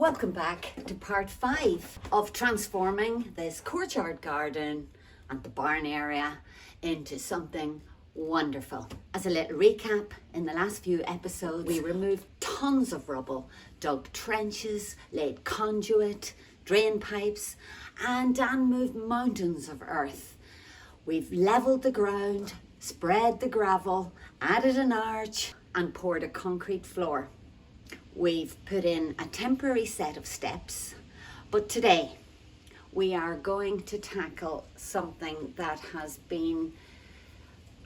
Welcome back to part 5 of transforming this courtyard garden and the barn area into something wonderful. As a little recap, in the last few episodes, we removed tons of rubble, dug trenches, laid conduit, drain pipes, and Dan moved mountains of earth. We've leveled the ground, spread the gravel, added an arch, and poured a concrete floor. We've put in a temporary set of steps, but today we are going to tackle something that has been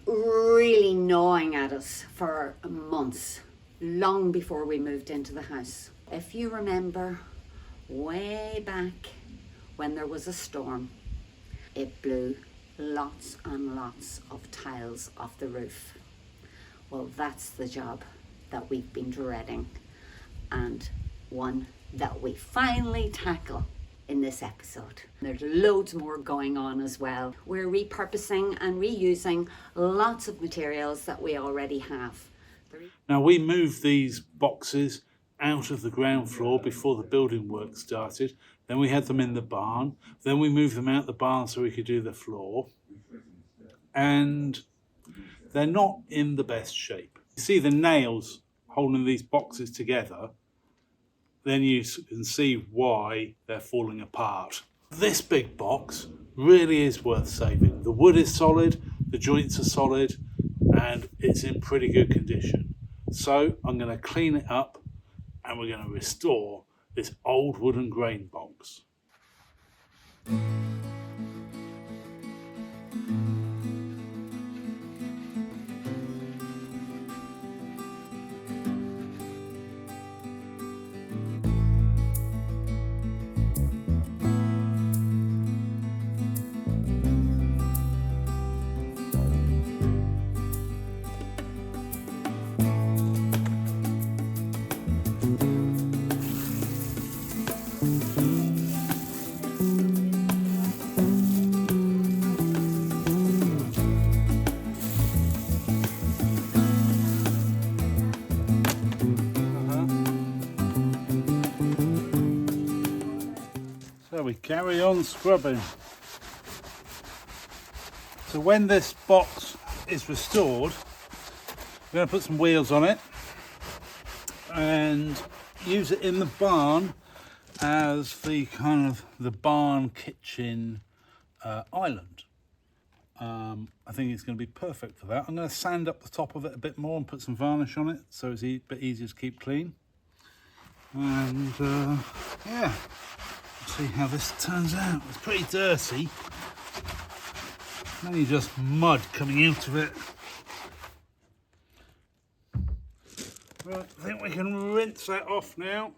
really gnawing at us for months, long before we moved into the house. If you remember, way back when there was a storm, it blew lots and lots of tiles off the roof. Well, that's the job that we've been dreading, and one that we finally tackle in this episode. There's loads more going on as well. We're repurposing and reusing lots of materials that we already have. Now, we moved these boxes out of the ground floor before the building work started. Then we had them in the barn. Then we moved them out the barn so we could do the floor. And they're not in the best shape. You see the nails holding these boxes together, then you can see why they're falling apart. This big box really is worth saving. The wood is solid, the joints are solid, and it's in pretty good condition. So I'm going to clean it up and we're going to restore this old wooden grain box. So we carry on scrubbing. So when this box is restored, we're going to put some wheels on it and use it in the barn as the kind of the barn kitchen island. I think it's going to be perfect for that. I'm going to sand up the top of it a bit more and put some varnish on it so it's a bit easier to keep clean. And yeah, see how this turns out. It's pretty dirty. Only just mud coming out of it. Right, I think we can rinse that off now.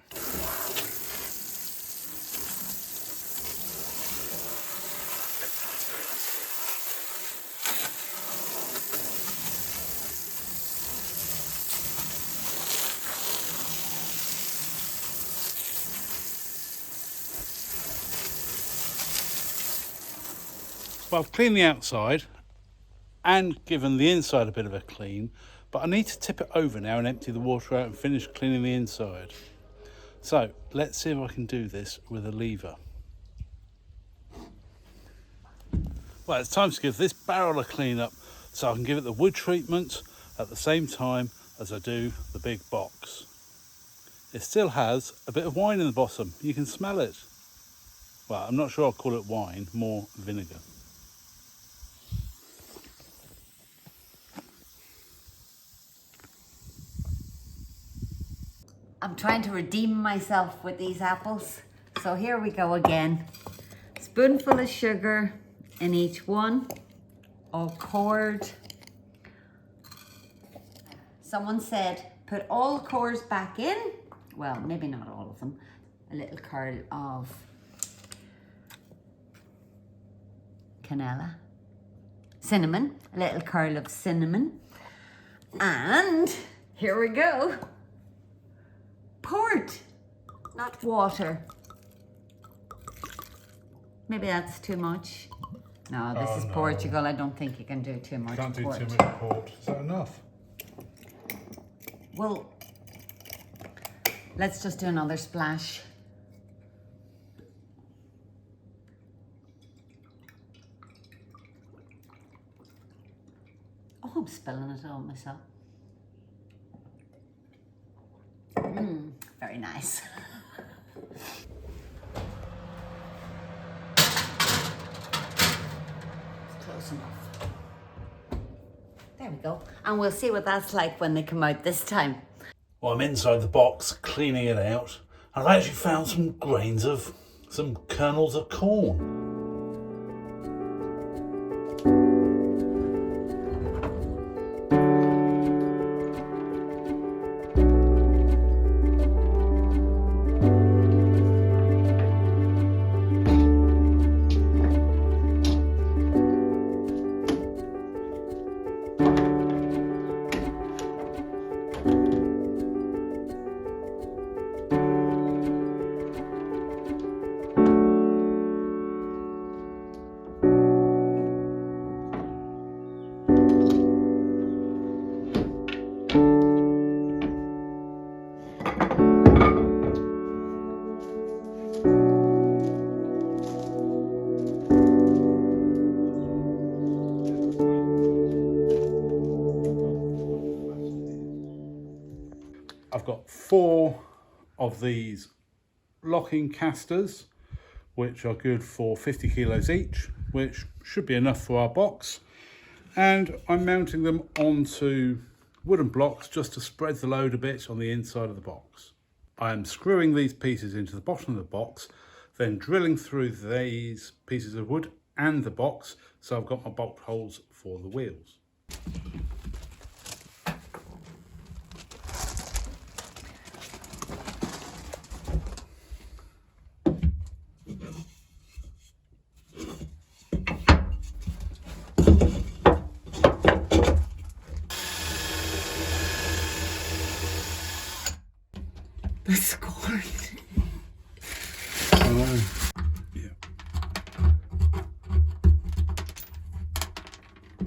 Well, I've cleaned the outside and given the inside a bit of a clean, but I need to tip it over now and empty the water out and finish cleaning the inside. So let's see if I can do this with a lever. Well, it's time to give this barrel a clean up so I can give it the wood treatment at the same time as I do the big box. It still has a bit of wine in the bottom. You can smell it. Well, I'm not sure I'll call it wine, more vinegar. I'm trying to redeem myself with these apples. So here we go again. Spoonful of sugar in each one. All cored. Someone said, put all the cores back in. Well, maybe not all of them. A little curl of canela. Cinnamon. A little curl of cinnamon. And here we go. Port, not water. Maybe that's too much. No, this is Portugal. I don't think you can do too much Can't do port. too much port. Is that enough? Well, let's just do another splash. Oh, I'm spilling it on myself. Very nice. It's close enough. There we go. And we'll see what that's like when they come out this time. Well, I'm inside the box cleaning it out. I've actually found some kernels of corn. I've got 4 of these locking casters, which are good for 50 kilos each, which should be enough for our box. And I'm mounting them onto wooden blocks just to spread the load a bit on the inside of the box. I am screwing these pieces into the bottom of the box, then drilling through these pieces of wood and the box, so I've got my bolt holes for the wheels. The scorn. Yeah.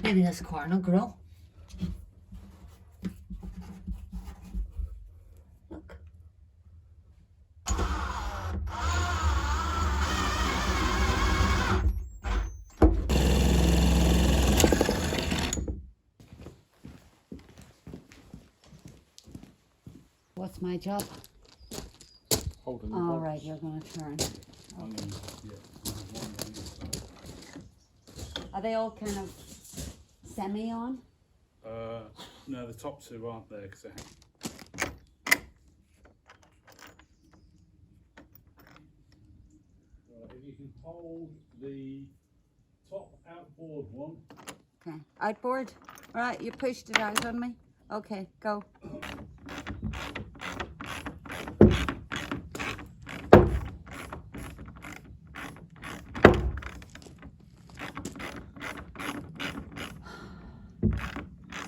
Maybe this corn will grow. Look. What's my job? Holding the All box. right, you're going to turn. Are they all kind of semi on? No, the top 2 aren't there because if you can hold the top outboard one. Okay, outboard. All right, you pushed it out on me. Okay, go.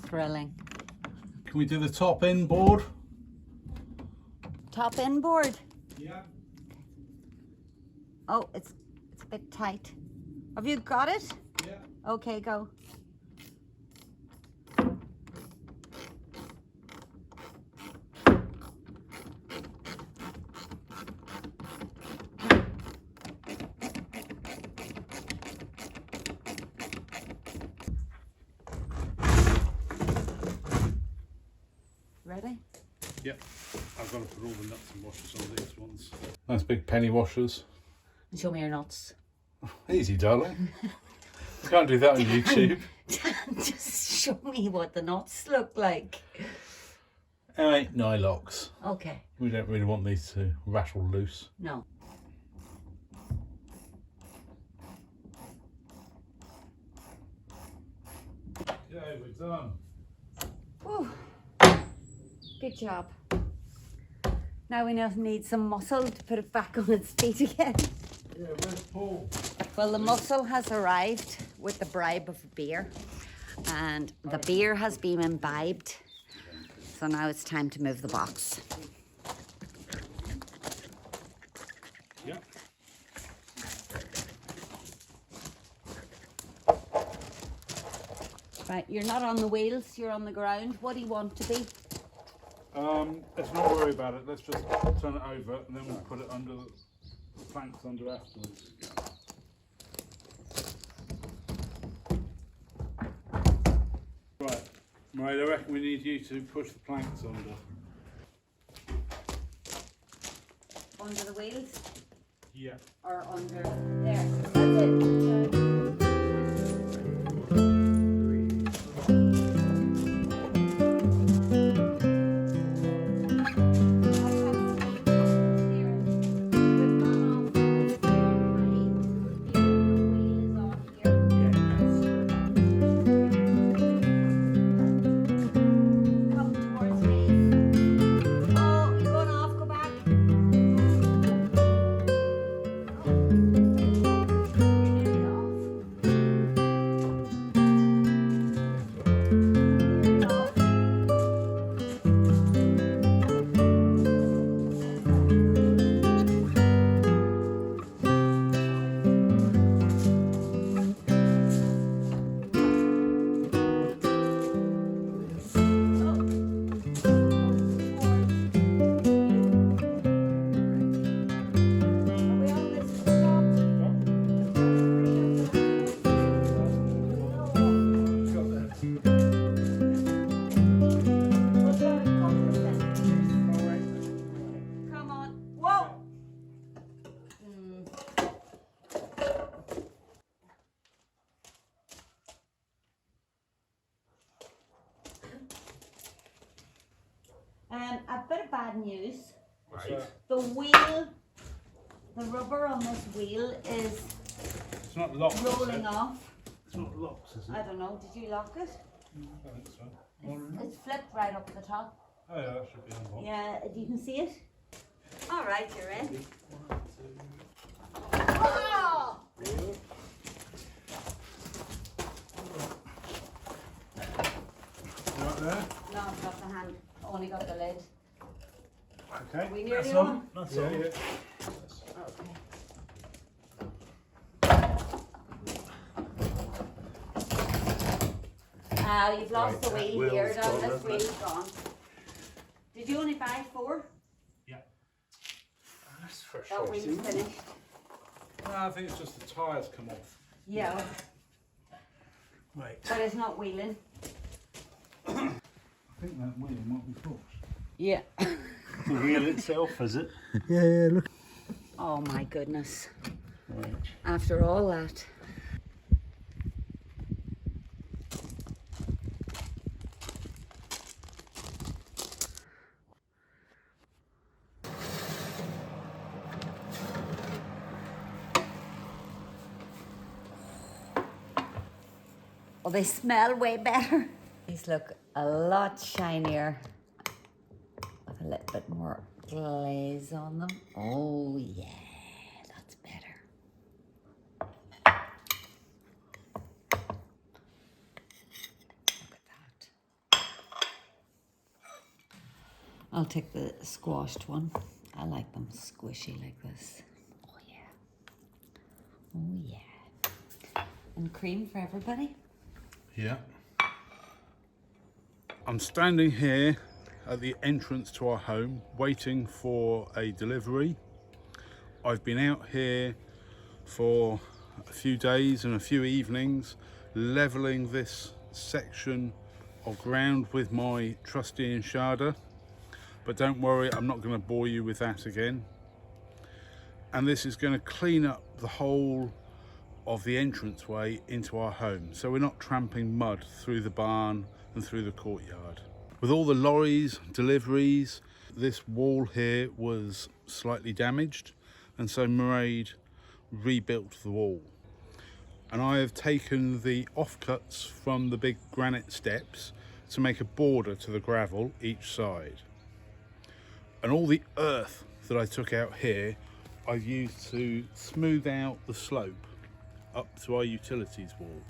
Thrilling. Can we do the top inboard? Top inboard. Yeah. Oh, it's a bit tight. Have you got it? Yeah. Okay, go. Ready? Yep. I've got to put all the nuts and washers on these ones. Nice big penny washers. And show me your nuts. Easy, darling. Can't do that on YouTube. Just show me what the nuts look like. Anyway, nylocks. Okay. We don't really want these to rattle loose. No. Okay, we're done. Whew. Good job. Now we need some muscle to put it back on its feet again. Yeah, where's Paul? Well, the muscle has arrived with the bribe of beer, and the beer has been imbibed. So now it's time to move the box. Yeah. Right, you're not on the wheels, you're on the ground. What do you want to be? Let's not worry about it. Let's just turn it over and then we'll put it under the planks under afterwards. Right, Right, I reckon we need you to push the planks under. Under the wheels? Yeah. Or under there. That's it. A bit of bad news. Right. The wheel, the rubber on this wheel is It's not locked. rolling off. It's not locked, is it? I don't know, did you lock it? I think so. It's flipped right up at the top. Oh yeah, that should be unlocked. Yeah, you can see it. All right, you're in. 1, 2. Oh! Right there. No, I've got the hand. Only got the lid. Okay. We nearly That's on? on. That's on. Yeah. Okay. You've lost Right, the that wheel wheel's here, gone, this hasn't it? wheel's gone. Did you only buy 4? Yeah. That's That wheel's frustrating. finished. No, I think it's just the tyres come off. Yeah, Right. but it's not wheeling. I think that wheel might be forced. Yeah. The wheel itself, is it? Yeah, look. Oh my goodness. Right. After all that. Oh, they smell way better. These look a lot shinier with a little bit more glaze on them. Oh yeah, that's better. Look at that. I'll take the squashed one. I like them squishy like this. Oh yeah. Oh yeah. And cream for everybody. Yeah. I'm standing here at the entrance to our home waiting for a delivery. I've been out here for a few days and a few evenings levelling this section of ground with my trusty enshada, but don't worry, I'm not going to bore you with that again. And this is going to clean up the whole of the entranceway into our home, so we're not tramping mud through the barn and through the courtyard. With all the lorries, deliveries, this wall here was slightly damaged, and so Meraid rebuilt the wall. And I have taken the offcuts from the big granite steps to make a border to the gravel each side. And all the earth that I took out here, I've used to smooth out the slope up to our utilities wall.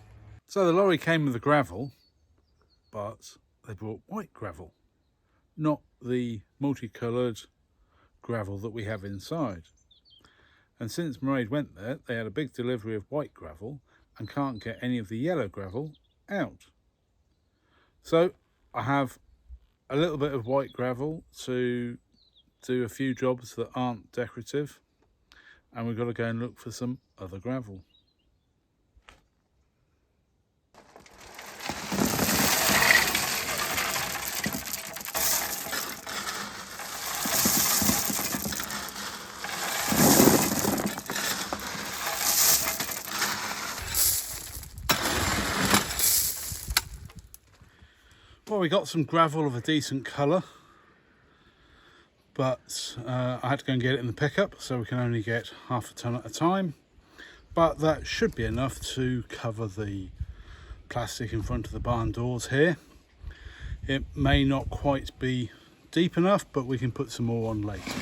So the lorry came with the gravel, but they brought white gravel, not the multicoloured gravel that we have inside. And since Meraid went there, they had a big delivery of white gravel and can't get any of the yellow gravel out. So I have a little bit of white gravel to do a few jobs that aren't decorative, and we've got to go and look for some other gravel. we got some gravel of a decent colour, but I had to go and get it in the pickup, so we can only get half a tonne at a time. But that should be enough to cover the plastic in front of the barn doors here. It may not quite be deep enough, but we can put some more on later.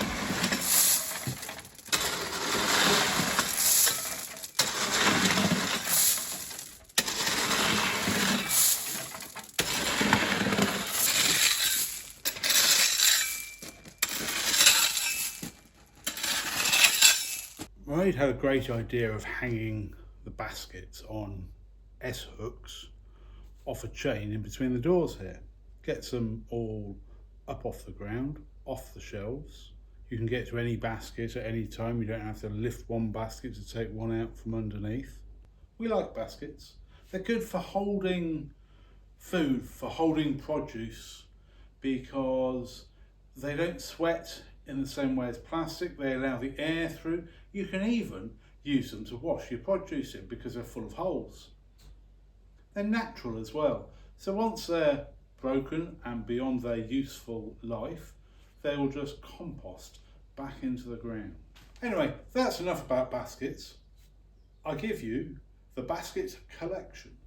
Meraid had a great idea of hanging the baskets on S-hooks off a chain in between the doors here. Gets them all up off the ground, off the shelves. You can get to any basket at any time. You don't have to lift one basket to take one out from underneath. We like baskets. They're good for holding food, for holding produce, because they don't sweat in the same way as plastic. They allow the air through. You can even use them to wash your produce in because they're full of holes. They're natural as well. So once they're broken and beyond their useful life, they will just compost back into the ground. Anyway, that's enough about baskets. I give you the basket collection.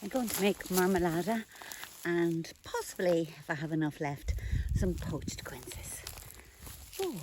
I'm going to make marmalade and possibly, if I have enough left, some poached quinces. Ooh.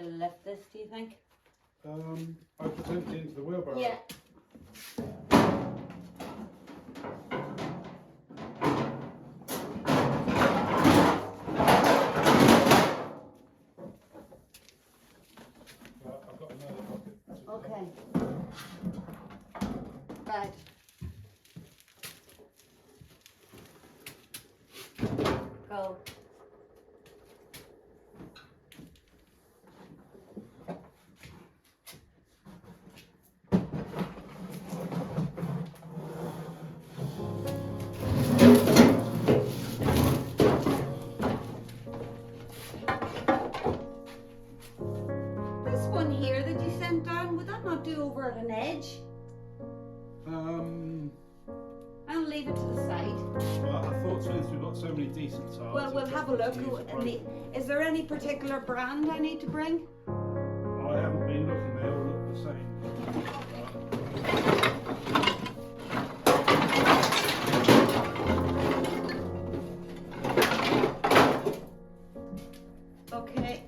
Lift this, do you think? I put it into the wheelbarrow. Yeah. I've got another bucket. Okay. Right. Go. Over at an edge. I'll leave it to the side. Well, I thought since we've got so many decent tiles. Well, we'll have a look. Is there any particular brand I need to bring? I haven't been looking. They all look the same. Okay.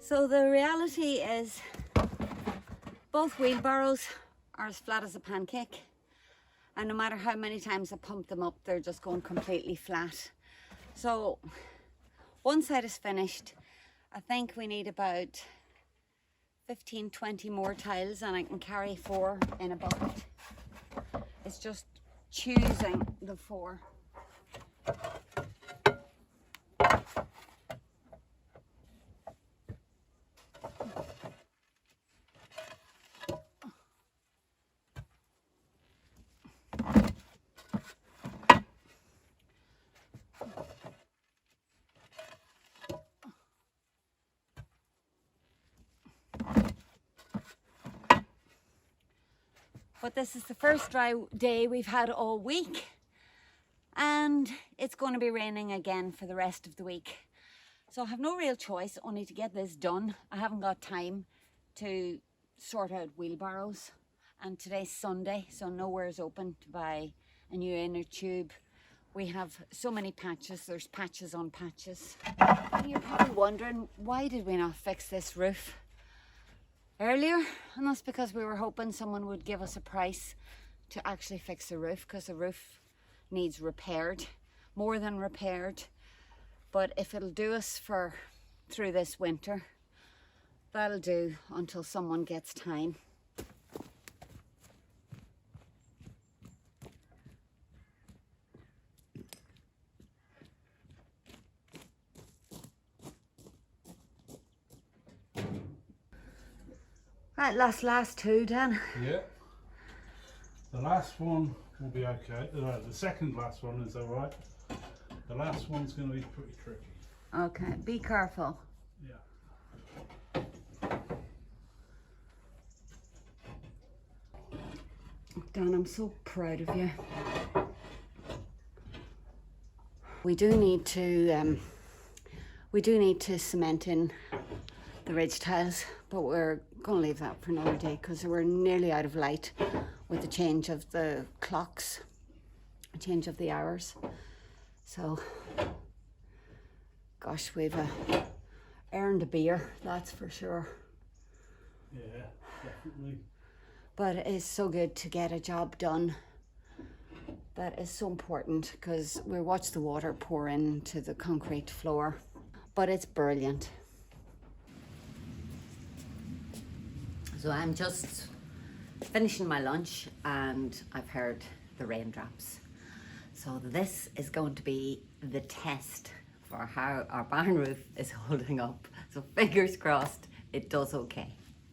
So the reality is both wheelbarrows are as flat as a pancake, and no matter how many times I pump them up, they're just going completely flat. So one side is finished. I think we need about 15-20 more tiles, and I can carry 4 in a bucket. It's just choosing the 4. But this is the first dry day we've had all week, and it's going to be raining again for the rest of the week. So I have no real choice, only to get this done. I haven't got time to sort out wheelbarrows, and today's Sunday, so nowhere's open to buy a new inner tube. We have so many patches, there's patches on patches. And you're probably wondering, why did we not fix this roof earlier? And that's because we were hoping someone would give us a price to actually fix the roof, because the roof needs repaired, more than repaired. But if it'll do us for through this winter, that'll do until someone gets time. Right, last 2, Dan. Yeah. The last one will be okay. The second last one is alright. The last one's going to be pretty tricky. Okay, be careful. Yeah. Dan, I'm so proud of you. We do need to cement in the ridge tiles, but we're going to leave that for another day because we're nearly out of light with the change of the clocks, change of the hours. So, gosh, we've earned a beer, that's for sure. Yeah, definitely. But it is so good to get a job done. That is so important, because we watch the water pour into the concrete floor, but it's brilliant. So I'm just finishing my lunch and I've heard the raindrops. So this is going to be the test for how our barn roof is holding up. So fingers crossed it does okay.